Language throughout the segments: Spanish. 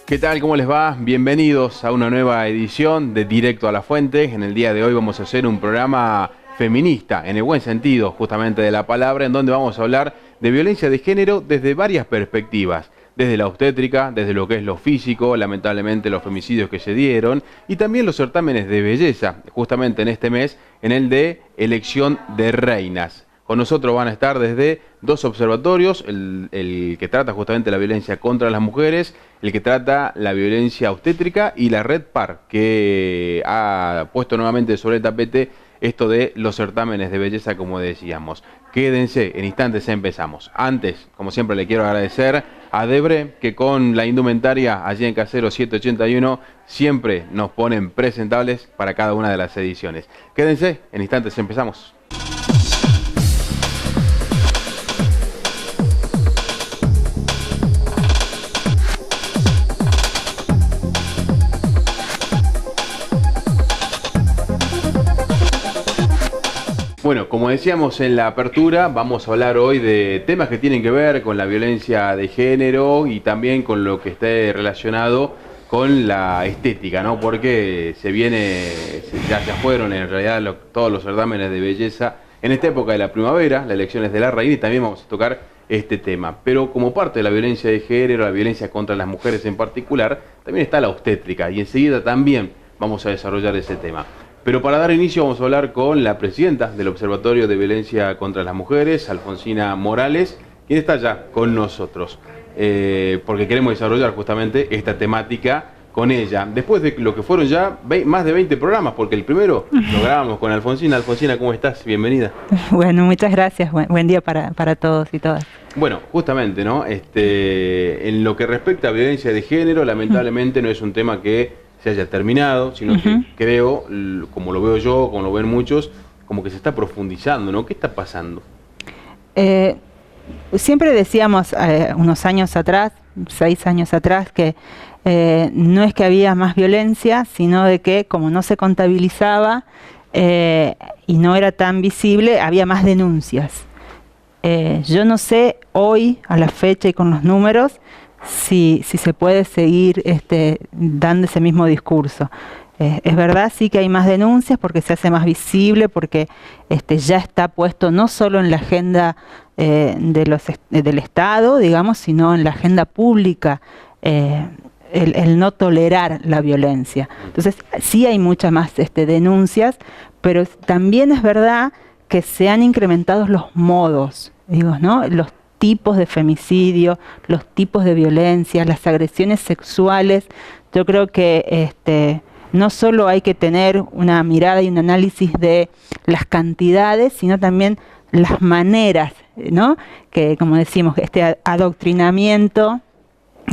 ¿Qué tal? ¿Cómo les va? Bienvenidos a una nueva edición de Directo a la Fuente. En el día de hoy vamos a hacer un programa feminista, en el buen sentido justamente de la palabra, en donde vamos a hablar de violencia de género desde varias perspectivas. Desde la obstétrica, desde lo que es lo físico, lamentablemente los femicidios que se dieron, y también los certámenes de belleza, justamente en este mes, en el de elección de reinas. Con nosotros van a estar desde dos observatorios, el que trata justamente la violencia contra las mujeres, el que trata la violencia obstétrica y la Red Par, que ha puesto nuevamente sobre el tapete esto de los certámenes de belleza, como decíamos. Quédense, en instantes empezamos. Antes, como siempre, le quiero agradecer a Debre, que con la indumentaria allí en Casero 781 siempre nos ponen presentables para cada una de las ediciones. Quédense, en instantes empezamos. Bueno, como decíamos en la apertura, vamos a hablar hoy de temas que tienen que ver con la violencia de género y también con lo que esté relacionado con la estética, ¿no? Porque ya fueron en realidad todos los certámenes de belleza en esta época de la primavera, las elecciones de la reina, y también vamos a tocar este tema. Pero como parte de la violencia de género, la violencia contra las mujeres en particular, también está la obstétrica, y enseguida también vamos a desarrollar ese tema. Pero para dar inicio vamos a hablar con la presidenta del Observatorio de Violencia contra las Mujeres, Alfonsina Morales, quien está ya con nosotros, porque queremos desarrollar justamente esta temática con ella. Después de lo que fueron ya más de 20 programas, porque el primero lo grabamos con Alfonsina. Alfonsina, ¿cómo estás? Bienvenida. Bueno, muchas gracias. Buen día para todos y todas. Bueno, justamente, ¿no? En lo que respecta a violencia de género, lamentablemente no es un tema que se haya terminado, sino que creo, como lo veo yo, como lo ven muchos, como que se está profundizando, ¿no? ¿Qué está pasando? Siempre decíamos unos años atrás, 6 años atrás, que no es que había más violencia, sino de que como no se contabilizaba y no era tan visible, había más denuncias. Yo no sé hoy, a la fecha y con los números, si se puede seguir dando ese mismo discurso. Es verdad, sí que hay más denuncias porque se hace más visible, porque ya está puesto no solo en la agenda del Estado, digamos, sino en la agenda pública, el no tolerar la violencia. Entonces, sí hay muchas más denuncias, pero también es verdad que se han incrementado los modos, digo, ¿no? Los tipos de femicidio, los tipos de violencia, las agresiones sexuales. Yo creo que no solo hay que tener una mirada y un análisis de las cantidades, sino también las maneras, ¿no? Que, como decimos, este adoctrinamiento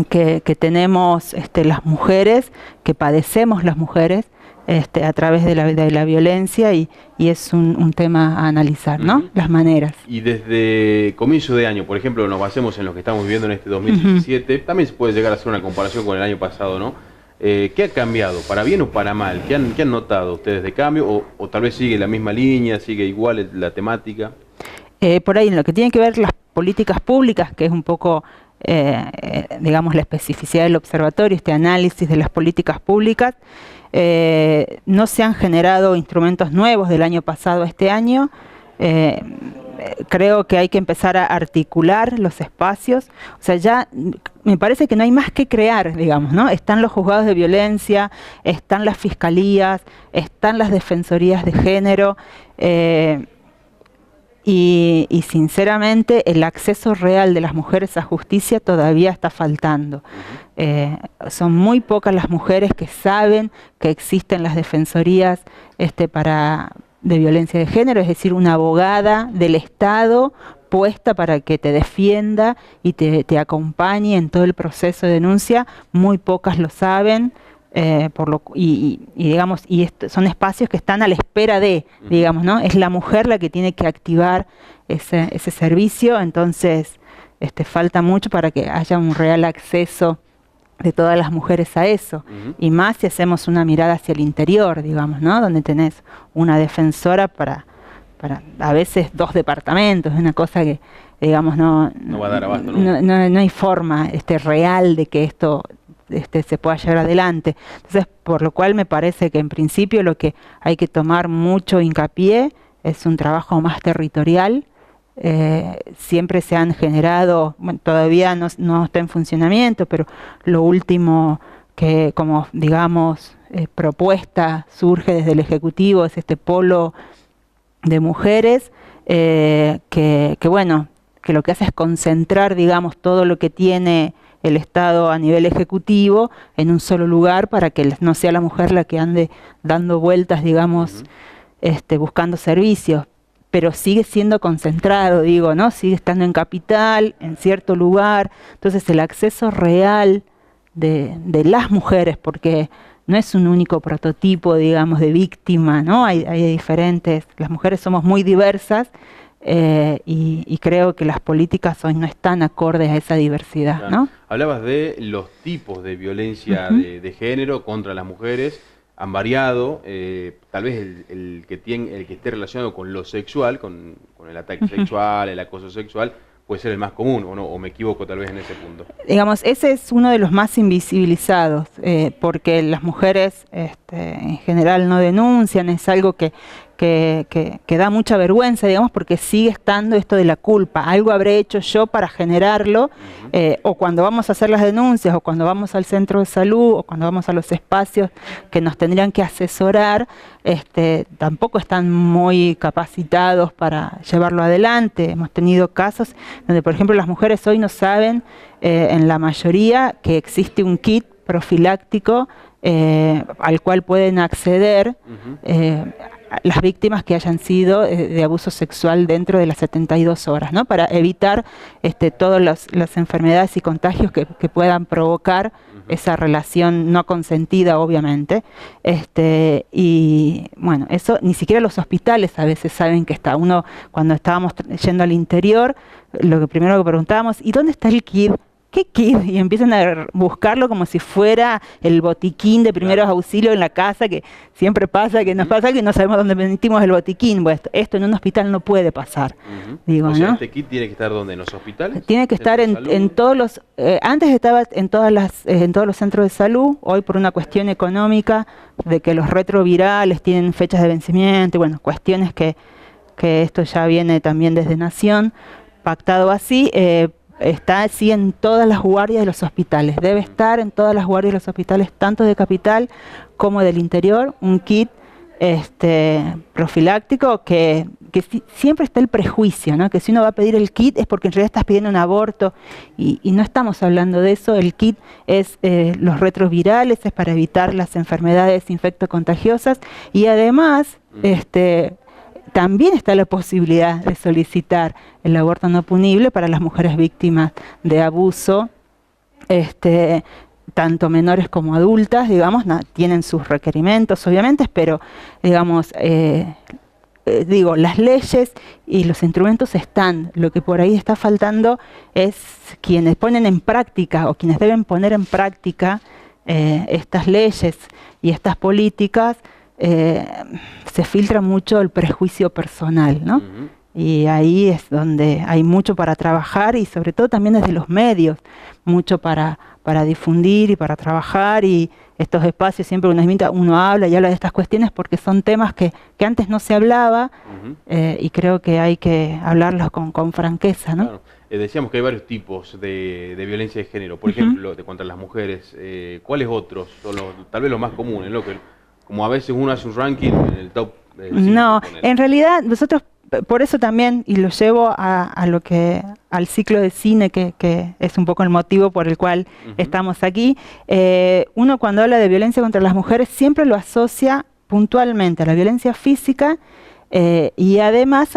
que tenemos las mujeres, que padecemos las mujeres, a través de la violencia, y es un tema a analizar, ¿no? Las maneras. Y desde comienzo de año, por ejemplo, nos basemos en lo que estamos viviendo en este 2017, también se puede llegar a hacer una comparación con el año pasado, ¿no? ¿Qué ha cambiado, para bien o para mal? ¿Qué han notado ustedes de cambio? ¿O tal vez sigue la misma línea, sigue igual la temática? Por ahí, en lo que tiene que ver las políticas públicas, que es un poco, digamos, la especificidad del observatorio, este análisis de las políticas públicas, no se han generado instrumentos nuevos del año pasado a este año. Creo que hay que empezar a articular los espacios. O sea, ya me parece que no hay más que crear, digamos, ¿no? Están los juzgados de violencia, están las fiscalías, están las defensorías de género, y sinceramente el acceso real de las mujeres a justicia todavía está faltando. Son muy pocas las mujeres que saben que existen las defensorías de violencia de género, es decir, una abogada del Estado puesta para que te defienda y te acompañe en todo el proceso de denuncia. Muy pocas lo saben, Digamos, son espacios que están a la espera de, digamos, ¿no? Es la mujer la que tiene que activar ese servicio, entonces falta mucho para que haya un real acceso de todas las mujeres a eso, y más si hacemos una mirada hacia el interior, digamos, ¿no? Donde tenés una defensora para a veces 2 departamentos, una cosa que, digamos, no va a dar abasto, ¿no? No hay forma real de que esto se pueda llevar adelante. Entonces, por lo cual me parece que en principio lo que hay que tomar mucho hincapié es un trabajo más territorial. Siempre se han generado, bueno, todavía no está en funcionamiento, pero lo último que, como digamos, propuesta surge desde el Ejecutivo es este polo de mujeres, que bueno, que lo que hace es concentrar, digamos, todo lo que tiene el Estado a nivel ejecutivo en un solo lugar para que no sea la mujer la que ande dando vueltas, digamos, buscando servicios, pero sigue siendo concentrado, digo, ¿no? Sigue estando en capital, en cierto lugar. Entonces el acceso real de las mujeres, porque no es un único prototipo, digamos, de víctima, ¿no? Hay diferentes, las mujeres somos muy diversas, y creo que las políticas hoy no están acordes a esa diversidad, claro, ¿no? Hablabas de los tipos de violencia de género contra las mujeres, han variado, tal vez el que esté relacionado con lo sexual, con el ataque sexual, el acoso sexual, puede ser el más común, ¿o no? ¿O me equivoco tal vez en ese punto? Digamos, ese es uno de los más invisibilizados, porque las mujeres en general no denuncian, es algo que da mucha vergüenza, digamos, porque sigue estando esto de la culpa. Algo habré hecho yo para generarlo, o cuando vamos a hacer las denuncias, o cuando vamos al centro de salud, o cuando vamos a los espacios que nos tendrían que asesorar, tampoco están muy capacitados para llevarlo adelante. Hemos tenido casos donde, por ejemplo, las mujeres hoy no saben, en la mayoría, que existe un kit profiláctico al cual pueden acceder las víctimas que hayan sido de abuso sexual dentro de las 72 horas, ¿no? Para evitar todas las enfermedades y contagios que puedan provocar esa relación no consentida, obviamente. Y bueno, eso ni siquiera los hospitales a veces saben que está. Uno, cuando estábamos yendo al interior, lo primero que preguntábamos, ¿y dónde está el kit? ¿Qué kit? Y empiezan a buscarlo como si fuera el botiquín de primeros auxilios en la casa, que siempre pasa, que nos pasa que no sabemos dónde metimos el botiquín. Bueno, esto en un hospital no puede pasar. Digo, o sea, ¿no? ¿este kit tiene que estar ¿dónde? ¿En los hospitales? Tiene que estar en todos los... antes estaba en todos los centros de salud, hoy por una cuestión económica, de que los retrovirales tienen fechas de vencimiento, bueno, cuestiones que esto ya viene también desde Nación, pactado así. Está así en todas las guardias de los hospitales. Debe estar en todas las guardias de los hospitales, tanto de capital como del interior, un kit profiláctico que siempre está el prejuicio, ¿no? Que si uno va a pedir el kit es porque en realidad estás pidiendo un aborto, y no estamos hablando de eso. El kit es los retrovirales, es para evitar las enfermedades infectocontagiosas, y además también está la posibilidad de solicitar el aborto no punible para las mujeres víctimas de abuso, tanto menores como adultas, digamos, tienen sus requerimientos, obviamente, pero, digamos, las leyes y los instrumentos están. Lo que por ahí está faltando es quienes ponen en práctica, o quienes deben poner en práctica estas leyes y estas políticas. Se filtra mucho el prejuicio personal, ¿no? Y ahí es donde hay mucho para trabajar, y sobre todo también desde los medios, mucho para difundir y para trabajar. Y estos espacios, siempre uno habla y habla de estas cuestiones porque son temas que antes no se hablaba, y creo que hay que hablarlos con franqueza, ¿no? Claro. Decíamos que hay varios tipos de violencia de género, por ejemplo, contra las mujeres. ¿Cuáles otros son tal vez los más comunes, ¿no? Como a veces uno hace un ranking en el top 5. No, en realidad nosotros, por eso también, y lo llevo al ciclo de cine, que es un poco el motivo por el cual estamos aquí. Uno, cuando habla de violencia contra las mujeres, siempre lo asocia puntualmente a la violencia física, y además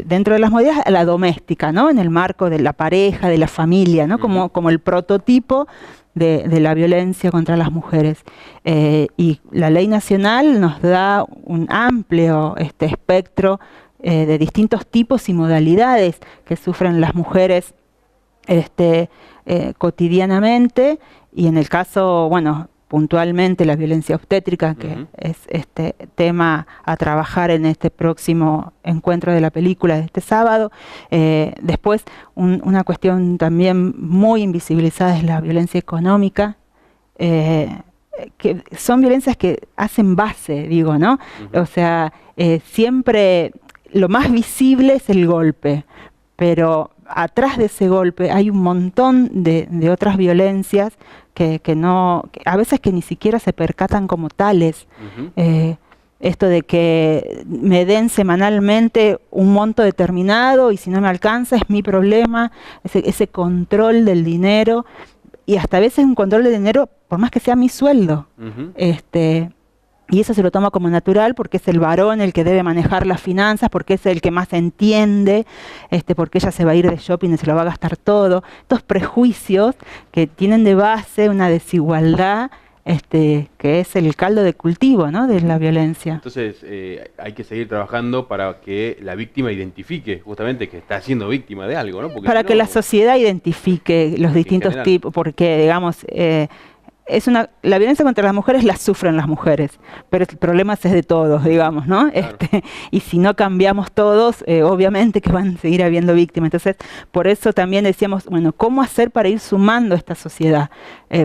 dentro de las modalidades a la doméstica, ¿no? En el marco de la pareja, de la familia, ¿no? Como el prototipo de la violencia contra las mujeres. Y la ley nacional nos da un amplio espectro de distintos tipos y modalidades que sufren las mujeres cotidianamente, y en el caso, bueno, puntualmente la violencia obstétrica, que es este tema a trabajar en este próximo encuentro de la película de este sábado. Después, una cuestión también muy invisibilizada es la violencia económica, que son violencias que hacen base, digo, ¿no? O sea, siempre lo más visible es el golpe, pero atrás de ese golpe hay un montón de otras violencias que a veces que ni siquiera se percatan como tales. Esto de que me den semanalmente un monto determinado y si no me alcanza es mi problema, ese control del dinero, y hasta a veces un control de dinero por más que sea mi sueldo. Y eso se lo toma como natural porque es el varón el que debe manejar las finanzas, porque es el que más entiende, porque ella se va a ir de shopping y se lo va a gastar todo. Estos prejuicios que tienen de base una desigualdad, que es el caldo de cultivo, ¿no?, de la violencia. Entonces hay que seguir trabajando para que la víctima identifique justamente que está siendo víctima de algo, ¿no? Porque para si que no, la sociedad identifique los distintos tipos, porque digamos... la violencia contra las mujeres la sufren las mujeres, pero el problema es de todos, digamos, ¿no? Claro. Y si no cambiamos todos, obviamente que van a seguir habiendo víctimas. Entonces, por eso también decíamos, bueno, ¿cómo hacer para ir sumando a esta sociedad?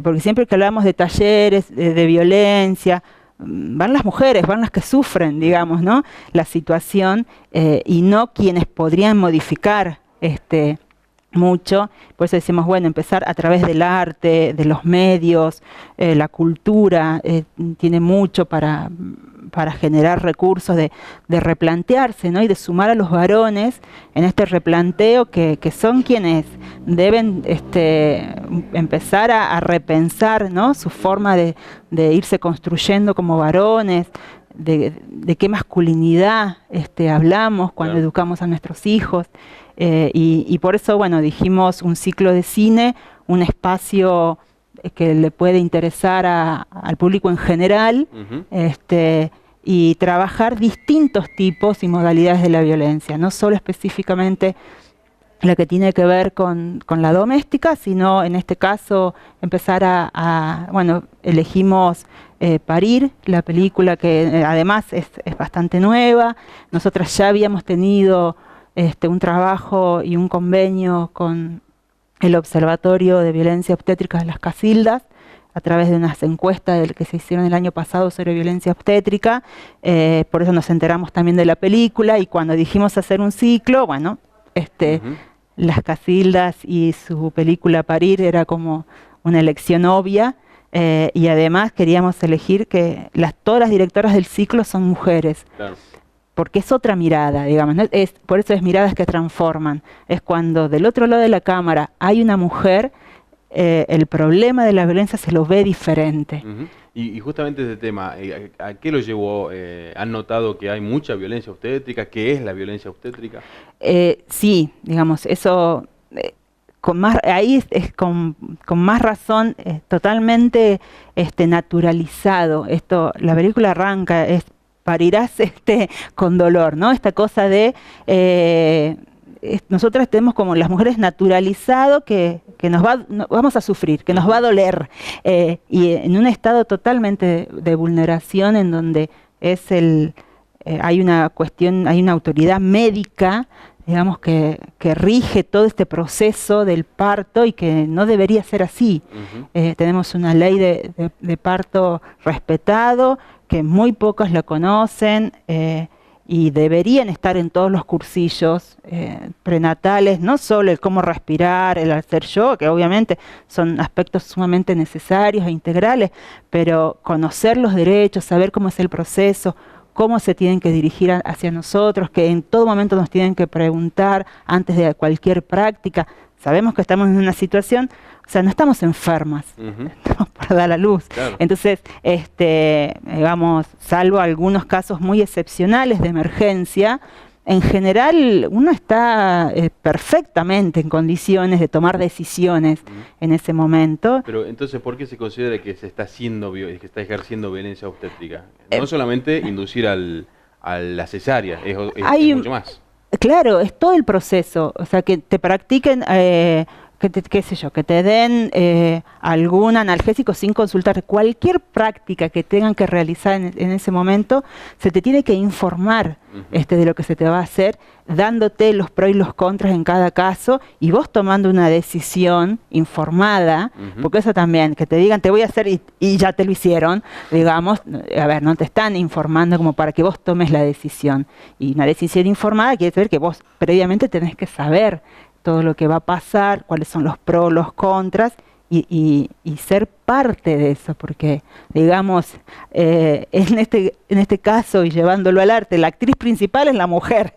Porque siempre que hablamos de talleres, de violencia, van las mujeres, van las que sufren, digamos, ¿no?, la situación, y no quienes podrían modificar mucho. Por eso decimos, bueno, empezar a través del arte, de los medios, la cultura, tiene mucho para generar recursos de replantearse, ¿no?, y de sumar a los varones en este replanteo que son quienes deben empezar a repensar, ¿no?, su forma de irse construyendo como varones, de qué masculinidad hablamos cuando educamos a nuestros hijos. Y por eso, bueno, dijimos un ciclo de cine, un espacio que le puede interesar al público en general, y trabajar distintos tipos y modalidades de la violencia, no solo específicamente la que tiene que ver con la doméstica, sino en este caso empezar bueno, elegimos Parir, la película que además es bastante nueva. Nosotras ya habíamos tenido un trabajo y un convenio con el Observatorio de Violencia Obstétrica de las Casildas, a través de unas encuestas que se hicieron el año pasado sobre violencia obstétrica. Por eso nos enteramos también de la película, y cuando dijimos hacer un ciclo, bueno, Las Casildas y su película Parir era como una elección obvia, y además queríamos elegir que todas las directoras del ciclo son mujeres. Claro. Porque es otra mirada, digamos, ¿no? Por eso es miradas que transforman. Es cuando del otro lado de la cámara hay una mujer, el problema de la violencia se lo ve diferente. Y justamente ese tema, ¿a qué lo llevó? ¿Han notado que hay mucha violencia obstétrica? ¿Qué es la violencia obstétrica? Sí, digamos, eso ahí es con más razón, totalmente naturalizado. La película arranca, parirás con dolor, ¿no? Esta cosa de nosotras tenemos como las mujeres naturalizado que vamos a sufrir, que nos va a doler, y en un estado totalmente de vulneración en donde hay una cuestión, hay una autoridad médica, digamos, que rige todo este proceso del parto y que no debería ser así. Tenemos una ley de parto respetado, que muy pocos la conocen, y deberían estar en todos los cursillos prenatales, no solo el cómo respirar, el hacer yoga, que obviamente son aspectos sumamente necesarios e integrales, pero conocer los derechos, saber cómo es el proceso, cómo se tienen que dirigir hacia nosotros, que en todo momento nos tienen que preguntar antes de cualquier práctica. Sabemos que estamos en una situación, o sea, no estamos enfermas, estamos para dar la luz. Claro. Entonces, digamos, salvo algunos casos muy excepcionales de emergencia, en general uno está perfectamente en condiciones de tomar decisiones en ese momento. Pero entonces, ¿por qué se considera que se está que está ejerciendo violencia obstétrica? No solamente inducir a la cesárea, es mucho más. Claro, es todo el proceso, o sea, que te practiquen, qué sé yo, que te den algún analgésico sin consultar. Cualquier práctica que tengan que realizar en ese momento, se te tiene que informar de lo que se te va a hacer, dándote los pros y los contras en cada caso, y vos tomando una decisión informada, porque eso también, que te digan te voy a hacer y ya te lo hicieron, digamos, a ver, no te están informando como para que vos tomes la decisión. Y una decisión informada quiere decir que vos previamente tenés que saber todo lo que va a pasar, cuáles son los pros, los contras, y ser parte de eso, porque, digamos, en este caso, y llevándolo al arte, la actriz principal es la mujer,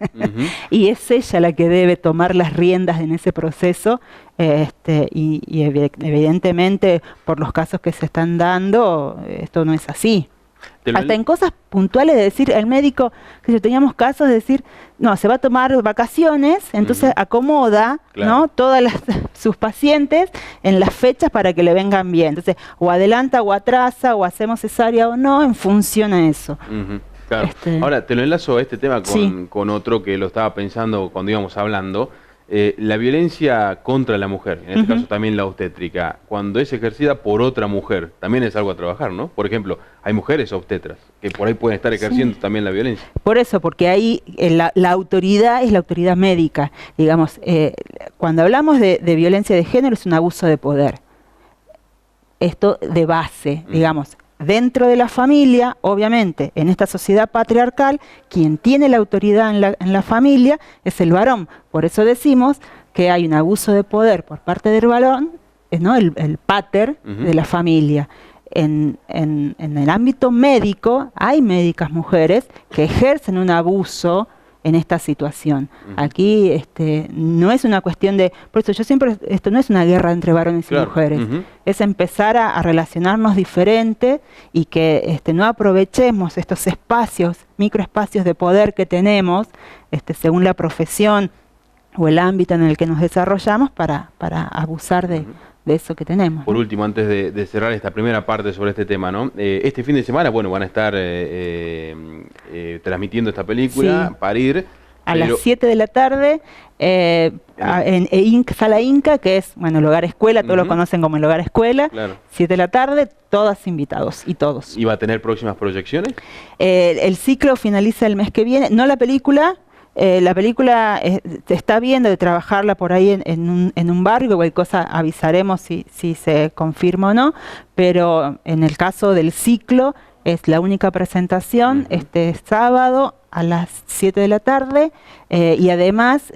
y es ella la que debe tomar las riendas en ese proceso, y evidentemente, por los casos que se están dando, esto no es así. Hasta en cosas puntuales de decir, el médico, que si teníamos casos de decir, no, se va a tomar vacaciones, entonces acomoda, ¿no?, todas sus pacientes en las fechas para que le vengan bien. Entonces, o adelanta o atrasa, o hacemos cesárea o no, en función a eso. Claro. Ahora, te lo enlazo a este tema con otro que lo estaba pensando cuando íbamos hablando. La violencia contra la mujer, en este caso también la obstétrica, cuando es ejercida por otra mujer, también es algo a trabajar, ¿no? Por ejemplo, hay mujeres obstetras que por ahí pueden estar ejerciendo también la violencia. Por eso, porque ahí la autoridad es la autoridad médica. Digamos, cuando hablamos de violencia de género es un abuso de poder. Esto de base, digamos. Dentro de la familia, obviamente, en esta sociedad patriarcal, quien tiene la autoridad en la familia es el varón. Por eso decimos que hay un abuso de poder por parte del varón, ¿no?, el pater de la familia. En el ámbito médico hay médicas mujeres que ejercen un abuso en esta situación. Aquí no es una cuestión de... Por eso yo siempre... Esto no es una guerra entre varones y mujeres. Es empezar a relacionarnos diferente y que no aprovechemos estos espacios, microespacios de poder que tenemos, según la profesión o el ámbito en el que nos desarrollamos para abusar de eso que tenemos. Por último, antes de cerrar esta primera parte sobre este tema, ¿no? Este fin de semana, bueno, van a estar transmitiendo esta película, Parir. A las 7 de la tarde, en Sala Inca, que es, bueno, el Hogar Escuela, todos lo conocen como el Hogar Escuela. 7 de la tarde, todas invitados y todos. ¿Y va a tener próximas proyecciones? El ciclo finaliza el mes que viene, no la película. La película se está viendo de trabajarla por ahí en un barrio, cualquier cosa avisaremos si se confirma o no, pero en el caso del ciclo es la única presentación este sábado a las 7 de la tarde, y además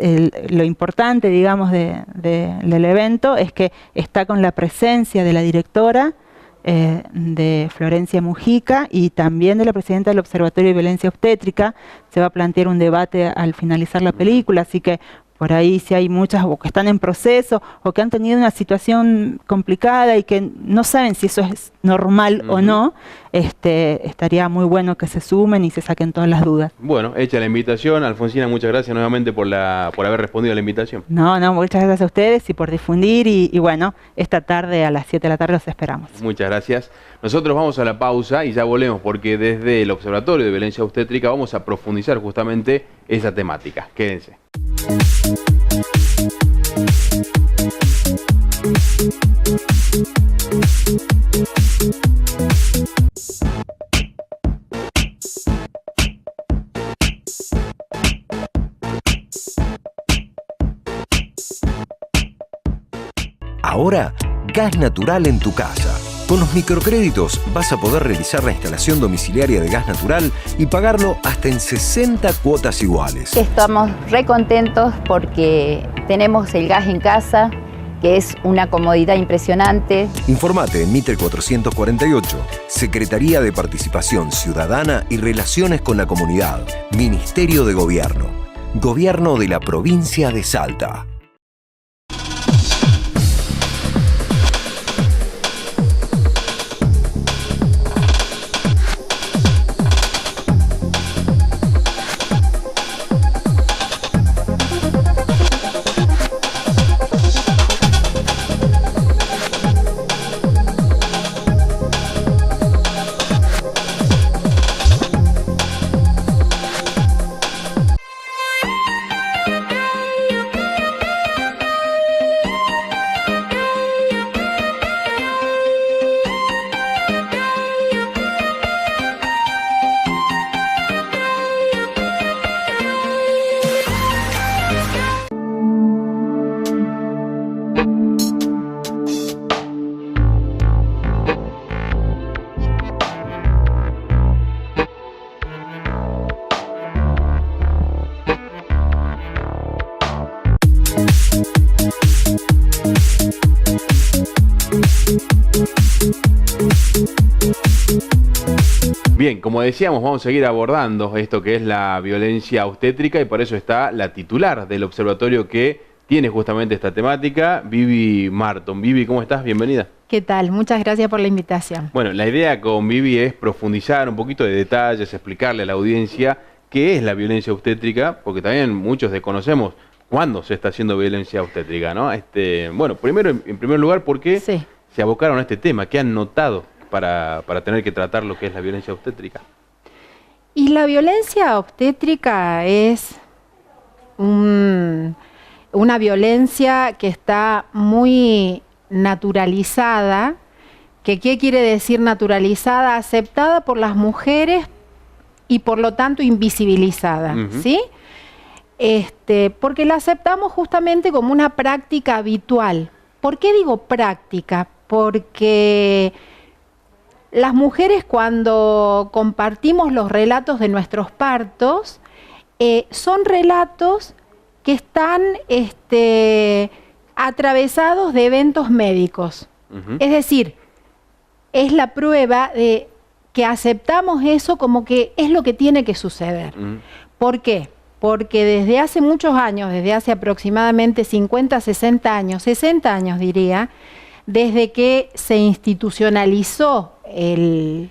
lo importante, digamos, del evento es que está con la presencia de la directora, de Florencia Mujica, y también de la presidenta del Observatorio de Violencia Obstétrica. Se va a plantear un debate al finalizar la película, así que por ahí si hay muchas o que están en proceso o que han tenido una situación complicada y que no saben si eso es normal o no, estaría muy bueno que se sumen y se saquen todas las dudas. Bueno, hecha la invitación. Alfonsina, muchas gracias nuevamente por haber respondido a la invitación. No, muchas gracias a ustedes y por difundir, y bueno, esta tarde a las 7 de la tarde los esperamos. Muchas gracias. Nosotros vamos a la pausa y ya volvemos, porque desde el Observatorio de Violencia Obstétrica vamos a profundizar justamente esa temática. Quédense. Ahora, gas natural en tu casa. Con los microcréditos vas a poder realizar la instalación domiciliaria de gas natural y pagarlo hasta en 60 cuotas iguales. Estamos re contentos porque tenemos el gas en casa, que es una comodidad impresionante. Informate en Mitre 448, Secretaría de Participación Ciudadana y Relaciones con la Comunidad, Ministerio de Gobierno, Gobierno de la Provincia de Salta. como decíamos, vamos a seguir abordando esto que es la violencia obstétrica y por eso está la titular del observatorio que tiene justamente esta temática, Vivi Marton. Vivi, ¿cómo estás? Bienvenida. ¿Qué tal? Muchas gracias por la invitación. Bueno, la idea con Vivi es profundizar un poquito de detalles, explicarle a la audiencia qué es la violencia obstétrica, porque también muchos desconocemos cuándo se está haciendo violencia obstétrica, ¿no? Bueno, primero, en primer lugar, ¿por qué se abocaron a este tema? ¿Qué han notado para tener que tratar lo que es la violencia obstétrica? Y la violencia obstétrica es una violencia que está muy naturalizada. ¿Qué quiere decir naturalizada? Aceptada por las mujeres y por lo tanto invisibilizada, ¿sí? Porque la aceptamos justamente como una práctica habitual. ¿Por qué digo práctica? Porque las mujeres, cuando compartimos los relatos de nuestros partos, son relatos que están atravesados de eventos médicos. Es decir, es la prueba de que aceptamos eso como que es lo que tiene que suceder. ¿Por qué? Porque desde hace muchos años, desde hace aproximadamente 50, 60 años, 60 años diría, desde que se institucionalizó el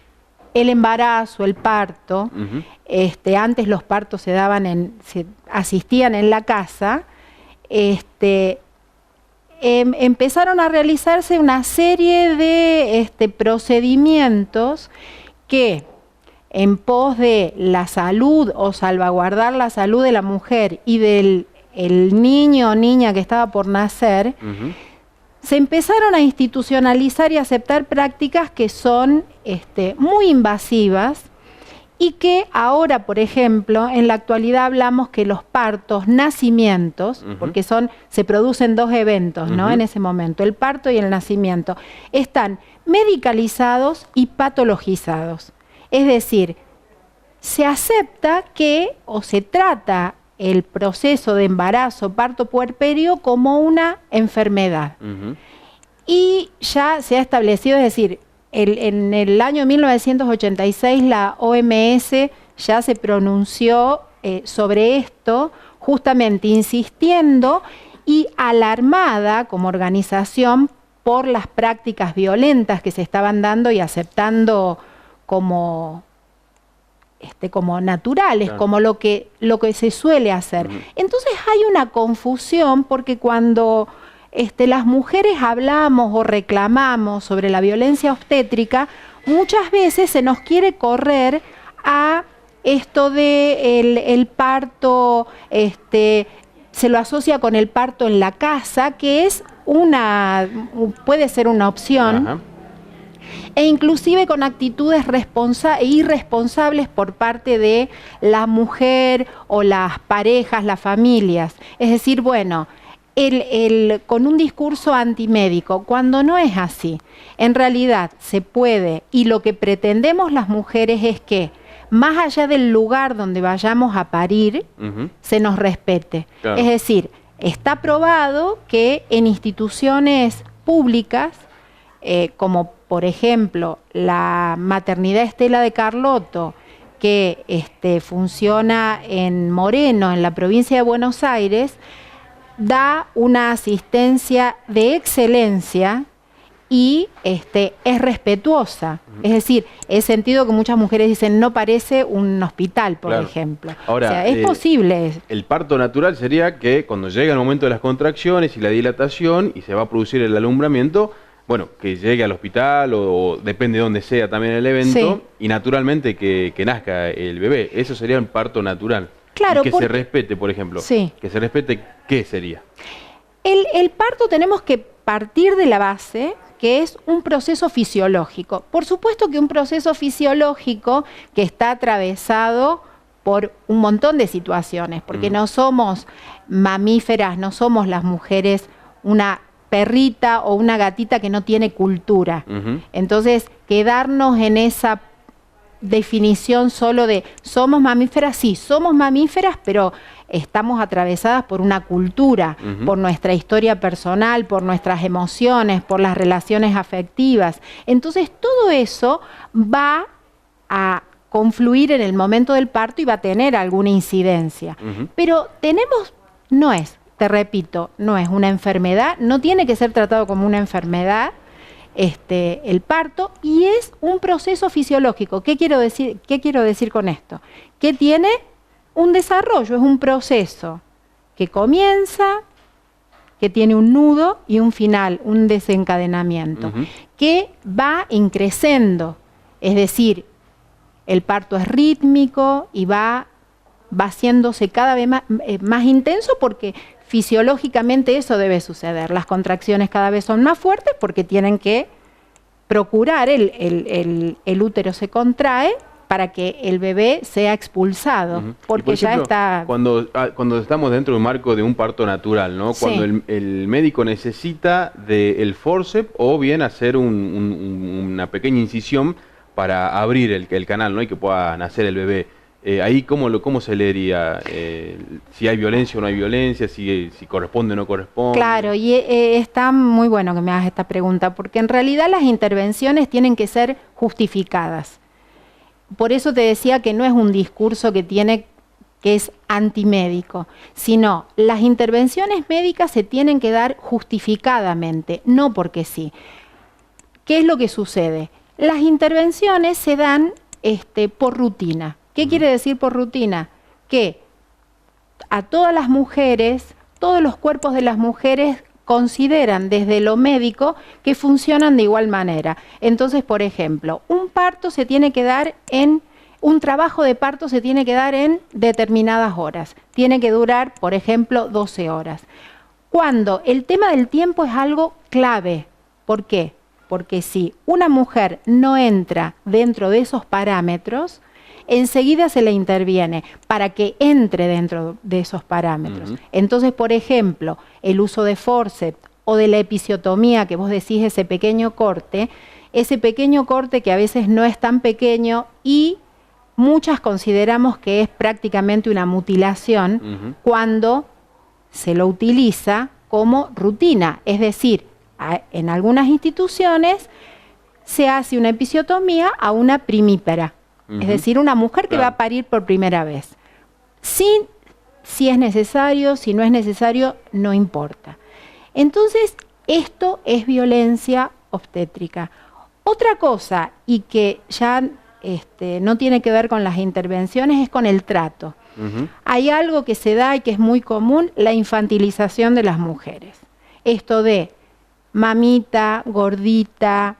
embarazo, el parto, antes los partos se asistían en la casa, empezaron a realizarse una serie de procedimientos que, en pos de la salud o salvaguardar la salud de la mujer y del niño o niña que estaba por nacer, se empezaron a institucionalizar y aceptar prácticas que son muy invasivas y que ahora, por ejemplo, en la actualidad hablamos que los partos, nacimientos, porque se producen dos eventos, ¿no? En ese momento, el parto y el nacimiento, están medicalizados y patologizados. Es decir, se acepta que, o se trata el proceso de embarazo, parto, puerperio como una enfermedad. Y ya se ha establecido, es decir, en el año 1986 la OMS ya se pronunció sobre esto, justamente insistiendo y alarmada como organización por las prácticas violentas que se estaban dando y aceptando como naturales, claro, como lo que se suele hacer. Entonces hay una confusión porque cuando las mujeres hablamos o reclamamos sobre la violencia obstétrica, muchas veces se nos quiere correr a esto de el parto, se lo asocia con el parto en la casa, que es puede ser una opción. Ajá. E inclusive con actitudes irresponsables por parte de la mujer o las parejas, las familias. Es decir, bueno, con un discurso antimédico, cuando no es así. En realidad se puede, y lo que pretendemos las mujeres es que, más allá del lugar donde vayamos a parir, se nos respete. Claro. Es decir, está probado que en instituciones públicas, como por ejemplo la Maternidad Estela de Carlotto, que funciona en Moreno, en la provincia de Buenos Aires, da una asistencia de excelencia y es respetuosa. Es decir, he sentido que muchas mujeres dicen, no parece un hospital, por ejemplo. Ahora, o sea, es posible. El parto natural sería que cuando llega el momento de las contracciones y la dilatación y se va a producir el alumbramiento, bueno, que llegue al hospital o depende de dónde sea también el evento, y naturalmente que nazca el bebé. Eso sería un parto natural. Claro, y que se respete, por ejemplo. Que se respete, ¿qué sería? El parto tenemos que partir de la base que es un proceso fisiológico. Por supuesto que un proceso fisiológico que está atravesado por un montón de situaciones, porque no somos mamíferas, no somos las mujeres una perrita o una gatita que no tiene cultura. Entonces, quedarnos en esa definición solo de somos mamíferas, sí, somos mamíferas, pero estamos atravesadas por una cultura, por nuestra historia personal, por nuestras emociones, por las relaciones afectivas. Entonces, todo eso va a confluir en el momento del parto y va a tener alguna incidencia. Pero no es, te repito, no es una enfermedad, no tiene que ser tratado como una enfermedad el parto, y es un proceso fisiológico. ¿Qué quiero decir con esto? Que tiene un desarrollo, es un proceso que comienza, que tiene un nudo y un final, un desencadenamiento, que va increciendo, es decir, el parto es rítmico y va haciéndose cada vez más intenso, porque fisiológicamente eso debe suceder. Las contracciones cada vez son más fuertes porque tienen que procurar, el útero se contrae para que el bebé sea expulsado, porque por ejemplo, ya está... Cuando estamos dentro de un marco de un parto natural, ¿no? Sí. Cuando el médico necesita del forceps o bien hacer una pequeña incisión para abrir el canal, ¿no? Y que pueda nacer el bebé. Ahí, ¿cómo se leería? Si hay violencia o no hay violencia, si corresponde o no corresponde. Claro, y está muy bueno que me hagas esta pregunta, porque en realidad las intervenciones tienen que ser justificadas. Por eso te decía que no es un discurso que es antimédico, sino las intervenciones médicas se tienen que dar justificadamente, no porque sí. ¿Qué es lo que sucede? Las intervenciones se dan por rutina. ¿Qué quiere decir por rutina? Que a todas las mujeres, todos los cuerpos de las mujeres consideran desde lo médico que funcionan de igual manera. Entonces, por ejemplo, un trabajo de parto se tiene que dar en determinadas horas. Tiene que durar, por ejemplo, 12 horas. Cuando el tema del tiempo es algo clave. ¿Por qué? Porque si una mujer no entra dentro de esos parámetros, enseguida se le interviene para que entre dentro de esos parámetros. Entonces, por ejemplo, el uso de forceps o de la episiotomía, que vos decís ese pequeño corte que a veces no es tan pequeño y muchas consideramos que es prácticamente una mutilación cuando se lo utiliza como rutina. Es decir, en algunas instituciones se hace una episiotomía a una primípara. Es decir, una mujer que va a parir por primera vez. Si es necesario, si no es necesario, no importa. Entonces, esto es violencia obstétrica. Otra cosa, y que ya no tiene que ver con las intervenciones, es con el trato. Hay algo que se da y que es muy común, la infantilización de las mujeres. Esto de mamita, gordita,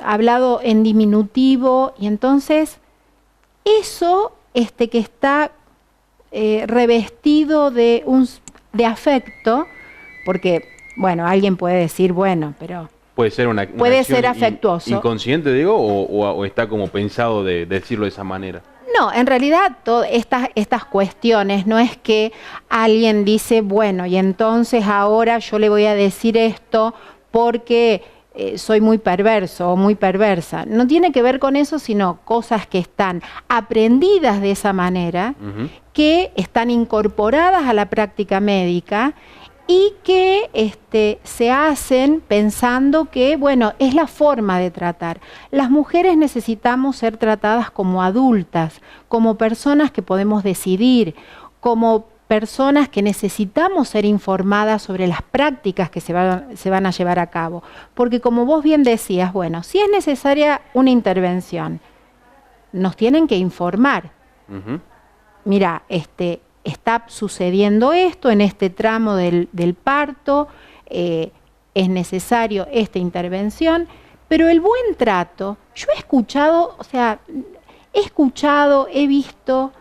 hablado en diminutivo, y entonces eso que está revestido de afecto, porque, bueno, alguien puede decir, bueno, pero... Puede ser una puede ser afectuoso. ¿Inconsciente, digo, o está como pensado de decirlo de esa manera? No, en realidad todas estas cuestiones no es que alguien dice, bueno, y entonces ahora yo le voy a decir esto porque... soy muy perverso o muy perversa. No tiene que ver con eso, sino cosas que están aprendidas de esa manera, que están incorporadas a la práctica médica y que se hacen pensando que, bueno, es la forma de tratar. Las mujeres necesitamos ser tratadas como adultas, como personas que podemos decidir, como personas que necesitamos ser informadas sobre las prácticas que se van a llevar a cabo. Porque como vos bien decías, bueno, si es necesaria una intervención, nos tienen que informar. Mira, está sucediendo esto en este tramo del parto, es necesario esta intervención, pero el buen trato, yo he escuchado, he visto...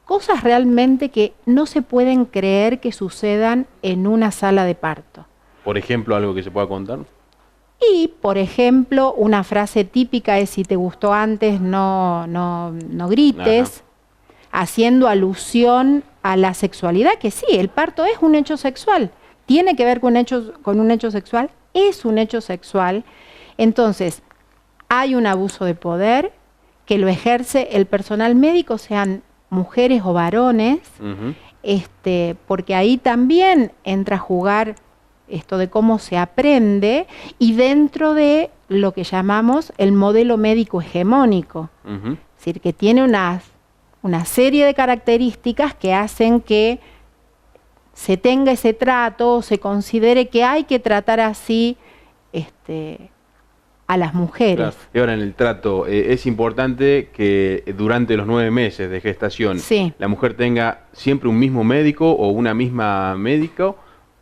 cosas realmente que no se pueden creer que sucedan en una sala de parto. Por ejemplo, algo que se pueda contar. Y, por ejemplo, una frase típica es: si te gustó antes, no grites, haciendo alusión a la sexualidad, que sí, el parto es un hecho sexual. ¿Tiene que ver con un hecho sexual? Es un hecho sexual. Entonces, hay un abuso de poder que lo ejerce el personal médico, sean mujeres o varones, porque ahí también entra a jugar esto de cómo se aprende, y dentro de lo que llamamos el modelo médico hegemónico. Es decir, que tiene una serie de características que hacen que se tenga ese trato, se considere que hay que tratar así a las mujeres. Claro. Y ahora en el trato, es importante que durante los 9 meses de gestación la mujer tenga siempre un mismo médico o una misma médico,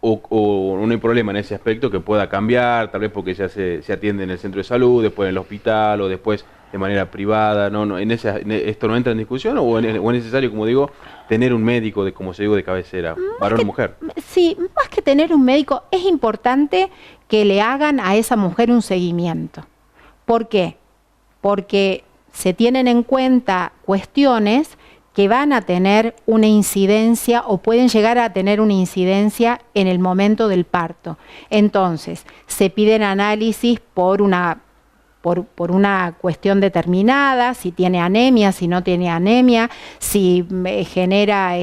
o no hay problema en ese aspecto, que pueda cambiar, tal vez porque ya se atiende en el centro de salud, después en el hospital o después de manera privada. ¿Esto no entra en discusión o es necesario, como digo, tener un médico como se digo, de cabecera, varón o mujer? Sí, más que tener un médico, es importante que le hagan a esa mujer un seguimiento. ¿Por qué? Porque se tienen en cuenta cuestiones que van a tener una incidencia o pueden llegar a tener una incidencia en el momento del parto. Entonces, se piden análisis por una cuestión determinada, si tiene anemia, si no tiene anemia, si genera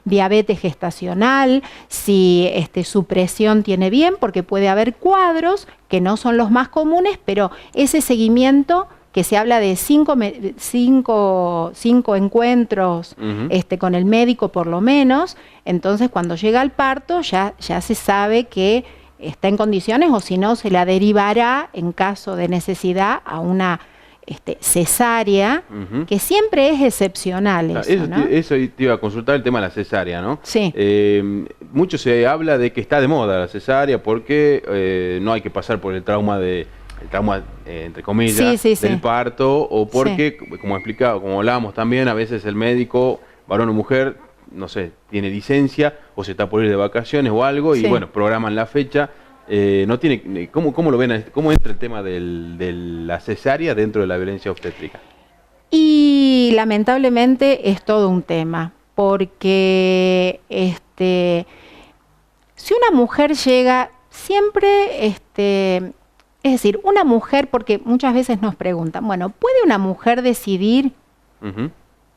diabetes gestacional, si su presión tiene bien, porque puede haber cuadros que no son los más comunes, pero ese seguimiento que se habla de 5 encuentros con el médico por lo menos, entonces cuando llega al parto ya se sabe que está en condiciones, o si no se la derivará en caso de necesidad a una cesárea, que siempre es excepcional. Eso te iba a consultar, el tema de la cesárea, ¿no? Sí. Mucho se habla de que está de moda la cesárea porque no hay que pasar por el trauma entre comillas, del parto, o porque, como hablábamos también, a veces el médico, varón o mujer, no sé, tiene licencia o se está por ir de vacaciones o algo, y bueno, programan la fecha. No tiene, ¿cómo lo ven? ¿Cómo entra el tema de la cesárea dentro de la violencia obstétrica? Y lamentablemente es todo un tema, porque si una mujer llega, siempre, es decir, una mujer, porque muchas veces nos preguntan, bueno, ¿puede una mujer decidir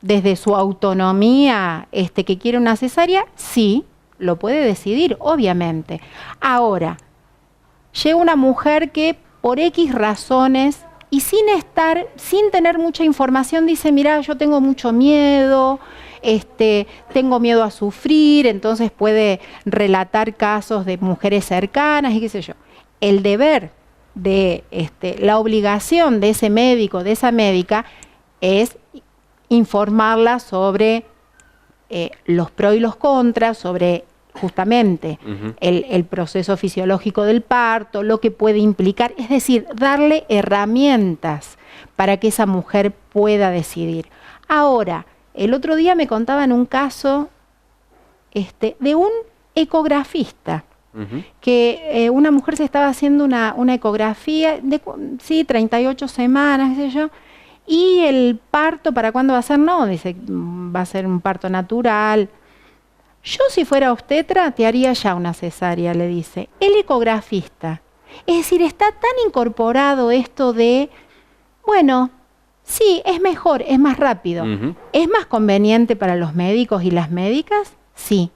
desde su autonomía que quiere una cesárea? Sí, lo puede decidir, obviamente. Ahora, llega una mujer que por X razones y sin tener mucha información, dice, mira, yo tengo mucho miedo, tengo miedo a sufrir, entonces puede relatar casos de mujeres cercanas y qué sé yo. El deber de la obligación de ese médico, de esa médica, es informarla sobre los pros y los contras, sobre justamente el proceso fisiológico del parto, lo que puede implicar, es decir, darle herramientas para que esa mujer pueda decidir. Ahora, el otro día me contaban un caso de un ecografista, que una mujer se estaba haciendo una ecografía de 38 semanas, qué sé yo, y el parto, ¿para cuándo va a ser? No, dice, va a ser un parto natural. Yo, si fuera obstetra, te haría ya una cesárea, le dice. El ecografista. Es decir, está tan incorporado esto de, bueno, sí, es mejor, es más rápido. ¿Es más conveniente para los médicos y las médicas? Sí.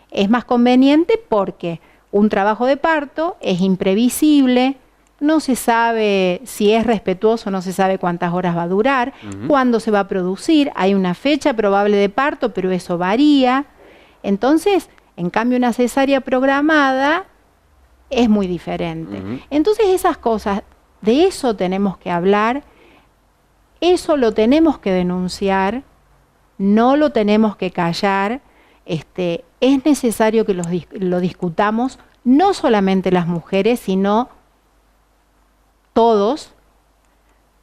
Es más conveniente porque un trabajo de parto es imprevisible, no se sabe si es respetuoso, no se sabe cuántas horas va a durar, cuándo se va a producir, hay una fecha probable de parto, pero eso varía. Entonces, en cambio, una cesárea programada es muy diferente. Entonces, esas cosas, de eso tenemos que hablar, eso lo tenemos que denunciar, no lo tenemos que callar. Es necesario que lo discutamos, no solamente las mujeres, sino todos,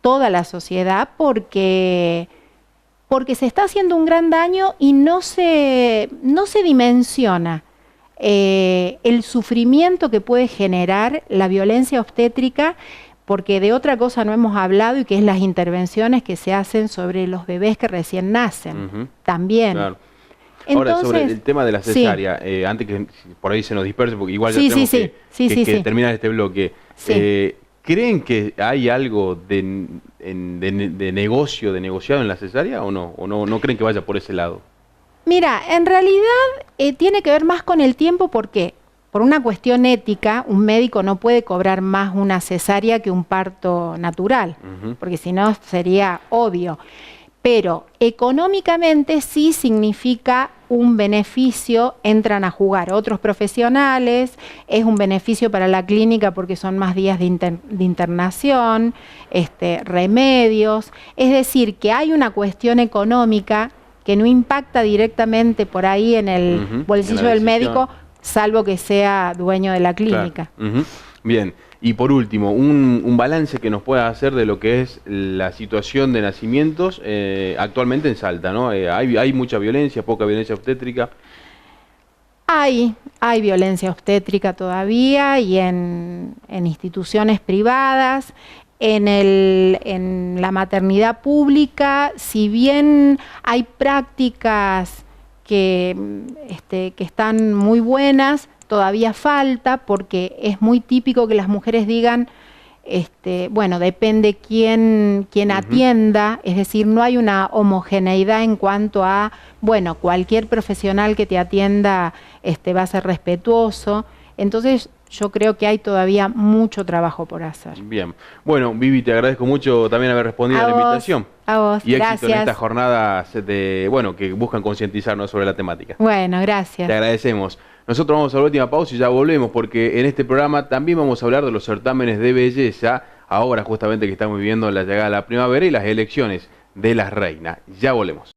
toda la sociedad, porque se está haciendo un gran daño y no se dimensiona el sufrimiento que puede generar la violencia obstétrica, porque de otra cosa no hemos hablado, y que es las intervenciones que se hacen sobre los bebés que recién nacen, también. Claro. Entonces, ahora, sobre el tema de la cesárea, antes que por ahí se nos disperse, porque igual ya tenemos que terminar este bloque, ¿creen que hay algo de negociado en la cesárea o no? ¿O no creen que vaya por ese lado? Mira, en realidad tiene que ver más con el tiempo. ¿Por qué? por una cuestión ética, un médico no puede cobrar más una cesárea que un parto natural, porque si no sería obvio. Pero económicamente sí significa un beneficio, entran a jugar otros profesionales, es un beneficio para la clínica porque son más días de internación, remedios, es decir, que hay una cuestión económica que no impacta directamente por ahí en el bolsillo del médico, salvo que sea dueño de la clínica. Claro. Bien. Y por último, un balance que nos pueda hacer de lo que es la situación de nacimientos actualmente en Salta, ¿no? ¿Hay mucha violencia, poca violencia obstétrica? Hay violencia obstétrica todavía y en instituciones privadas. En la maternidad pública, si bien hay prácticas que están muy buenas, todavía falta, porque es muy típico que las mujeres digan, bueno, depende quién atienda, es decir, no hay una homogeneidad en cuanto a, bueno, cualquier profesional que te atienda va a ser respetuoso. Entonces, yo creo que hay todavía mucho trabajo por hacer. Bien. Bueno, Vivi, te agradezco mucho también haber respondido a la invitación. A vos, y gracias. éxito en estas jornadas que buscan concientizarnos sobre la temática. Bueno, gracias. Te agradecemos. Nosotros vamos a la última pausa y ya volvemos, porque en este programa también vamos a hablar de los certámenes de belleza, ahora justamente que estamos viviendo la llegada de la primavera y las elecciones de las reinas. Ya volvemos.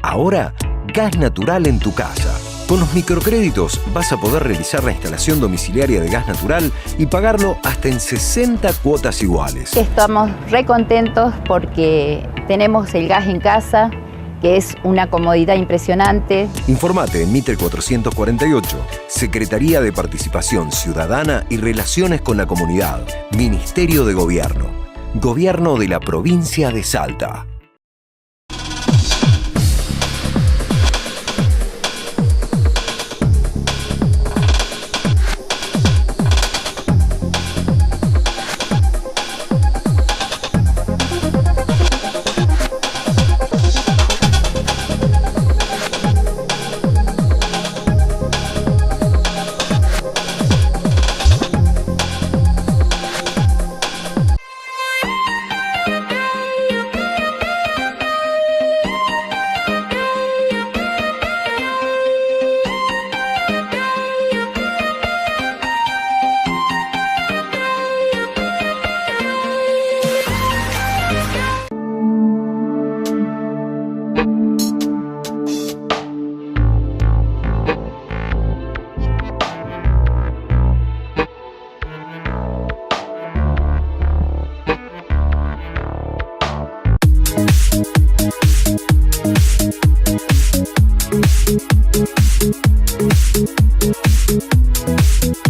Ahora, gas natural en tu casa. Con los microcréditos vas a poder realizar la instalación domiciliaria de gas natural y pagarlo hasta en 60 cuotas iguales. Estamos re contentos porque tenemos el gas en casa, que es una comodidad impresionante. Informate en Mitre 448, Secretaría de Participación Ciudadana y Relaciones con la Comunidad, Ministerio de Gobierno, Gobierno de la Provincia de Salta.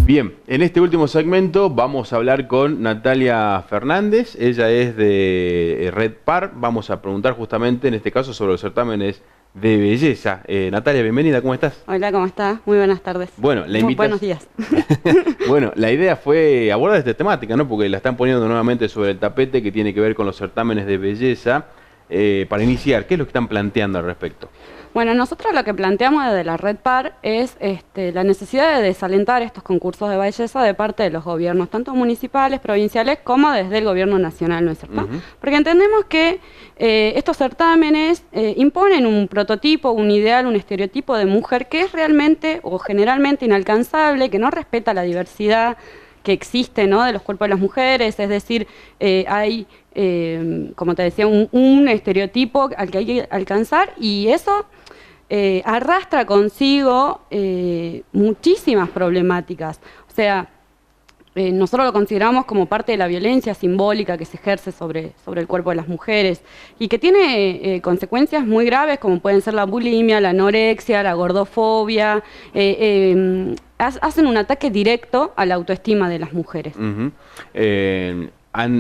Bien, en este último segmento vamos a hablar con Natalia Fernández, ella es de Red Par, vamos a preguntar justamente en este caso sobre los certámenes de belleza. Natalia, bienvenida, ¿cómo estás? Hola, ¿cómo estás? Muy buenas tardes. Bueno, buenos días. Bueno, la idea fue abordar esta temática, ¿no? Porque la están poniendo nuevamente sobre el tapete, que tiene que ver con los certámenes de belleza. Para iniciar, ¿qué es lo que están planteando al respecto? Bueno, nosotros lo que planteamos desde la Red Par es la necesidad de desalentar estos concursos de belleza de parte de los gobiernos, tanto municipales, provinciales, como desde el gobierno nacional, ¿no es cierto? Porque entendemos que estos certámenes imponen un prototipo, un ideal, un estereotipo de mujer que es realmente o generalmente inalcanzable, que no respeta la diversidad que existe, ¿no?, de los cuerpos de las mujeres, es decir, hay, como te decía, un estereotipo al que hay que alcanzar, y eso arrastra consigo muchísimas problemáticas. O sea, nosotros lo consideramos como parte de la violencia simbólica que se ejerce sobre el cuerpo de las mujeres y que tiene consecuencias muy graves, como pueden ser la bulimia, la anorexia, la gordofobia. Hacen un ataque directo a la autoestima de las mujeres.